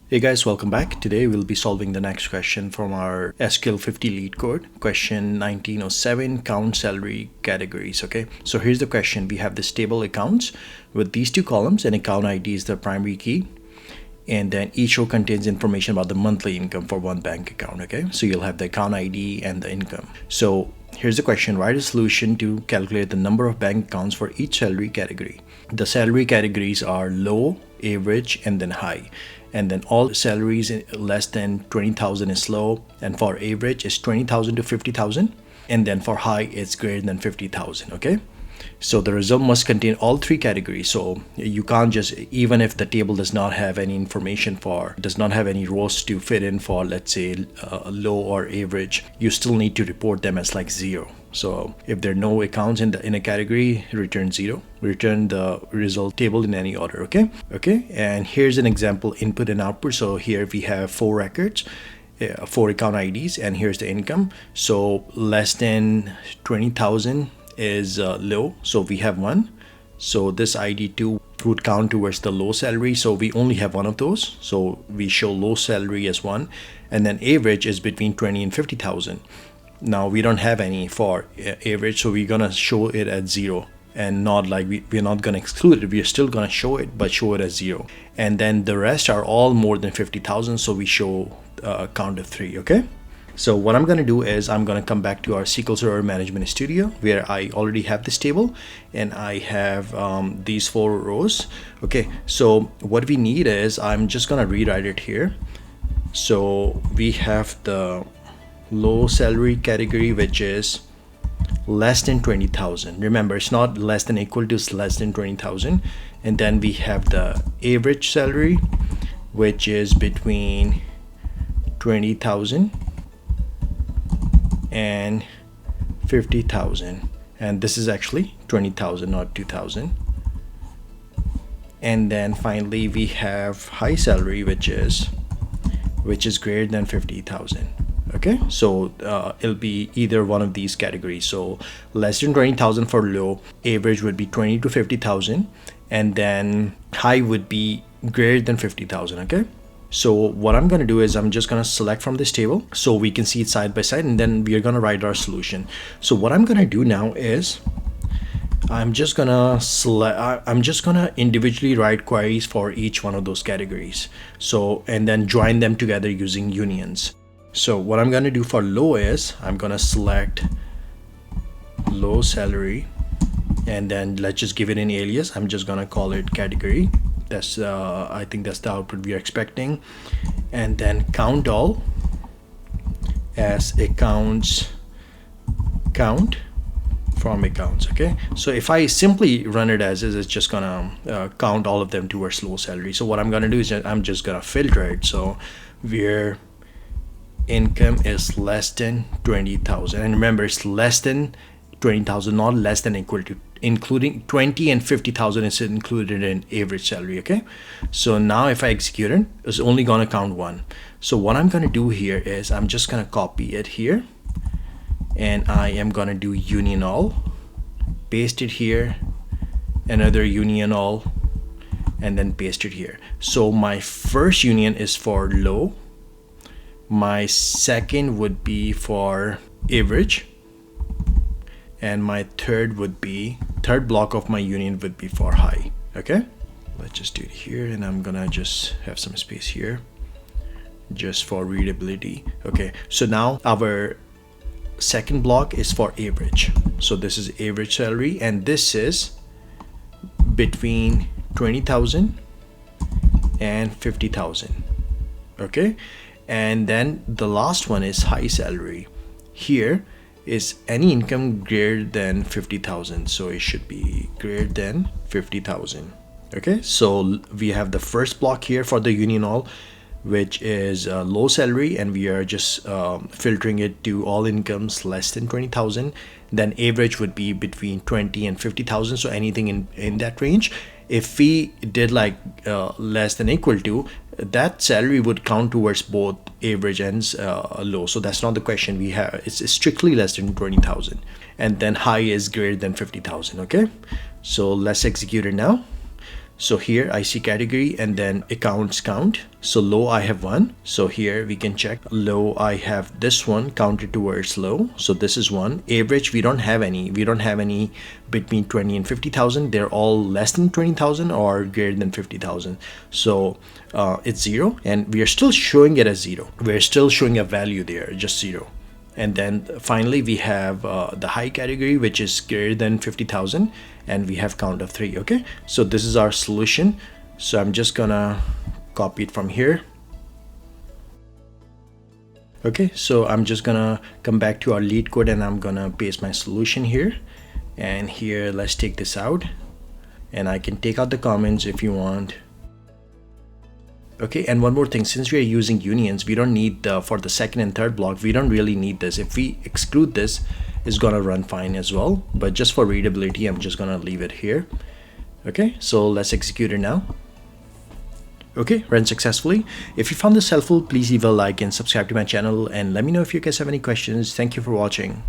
Hey guys, welcome back. Today we'll be solving the next question from our SQL 50 LeetCode. Question 1907, count salary categories. Okay, so here's the question. We have this table accounts with these two columns, and account ID is the primary key. And then each row contains information about the monthly income for one bank account. Okay, so you'll have the account ID and the income. So here's the question. Write a solution to calculate the number of bank accounts for each salary category. The salary categories are low, average, and then high. And then all salaries less than 20,000 is low, and for average is 20,000 to 50,000, and then for high it's greater than 50,000. Okay, so the result must contain all three categories. So you can't just, even if the table does not have any information for, does not have any rows to fit in for, let's say low or average, you still need to report them as like 0. So if there are no accounts in a category, return 0. Return the result table in any order. Okay, and here's an example input and output. So here we have 4 records, 4 account IDs, and here's the income. So less than 20,000 is low, so we have 1. So this ID2 would count towards the low salary, so we only have one of those, so we show low salary as 1. And then average is between 20 and 50,000. Now we don't have any for average, so we're gonna show it at 0, and not like we're not gonna exclude it, we're still gonna show it, but show it as 0. And then the rest are all more than 50,000, so we show count of 3. Okay, so what I'm gonna do is I'm gonna come back to our SQL Server Management Studio, where I already have this table and I have these 4 rows. Okay, so what we need is, I'm just gonna rewrite it here. So we have the low salary category, which is less than 20,000. Remember, it's not less than equal to, it's less than 20,000. And then we have the average salary, which is between 20,000 and 50,000, and this is actually 20,000, not 2,000. And then finally we have high salary, which is greater than 50,000. Okay, so it'll be either one of these categories. So less than 20,000 for low, average would be 20 to 50,000, and then high would be greater than 50,000. Okay, so what I'm going to do is I'm just going to select from this table so we can see it side by side, and then we're going to write our solution. So what I'm going to do now is I'm just going to individually write queries for each one of those categories. So, and then join them together using unions. So what I'm going to do for low is I'm going to select low salary, and then let's just give it an alias. I'm just going to call it category. That's I think that's the output we are expecting. And then count all as accounts count from accounts. Okay, so if I simply run it as is, it's just gonna count all of them towards low salary. So what I'm gonna do is I'm just gonna filter it. So where income is less than 20,000, and remember, it's less than 20,000, not less than equal to, including 20 and 50,000 is included in average salary. Okay, so now if I execute it, it's only gonna count 1. So what I'm gonna do here is I'm just gonna copy it here, and I am gonna do union all, paste it here, another union all, and then paste it here. So my first union is for low, my second would be for average, and my third block of my union would be for high. Okay, let's just do it here, and I'm gonna just have some space here just for readability. Okay, so now our second block is for average. So this is average salary, and this is between 20,000 and 50,000. Okay, and then the last one is high salary. Here is any income greater than 50,000, so it should be greater than 50,000. Okay, so we have the first block here for the union all, which is low salary, and we are just filtering it to all incomes less than 20,000. Then average would be between 20 and 50,000, so anything in that range. If we did like less than equal to, that salary would count towards both average and low. So that's not the question we have. It's strictly less than 20,000, and then high is greater than 50,000. Okay, so let's execute it now. So here I see category and then accounts count. So low I have 1. So here we can check low I have this one counted towards low. So this is 1. Average we don't have any. We don't have any between 20 and 50,000. They're all less than 20,000 or greater than 50,000. So it's 0 and we are still showing it as 0. We're still showing a value there, just 0. And then finally we have the high category, which is greater than 50,000, and we have count of 3. Okay, so this is our solution. So I'm just gonna copy it from here. Okay, so I'm just gonna come back to our LeetCode and I'm gonna paste my solution here. And here, let's take this out, and I can take out the comments if you want. Okay, and one more thing, since we are using unions, we don't need for the second and third block, we don't really need this. If we exclude this, it's gonna run fine as well, but just for readability, I'm just gonna leave it here. Okay, so let's execute it now. Okay, ran successfully. If you found this helpful, please leave a like and subscribe to my channel, and let me know if you guys have any questions. Thank you for watching.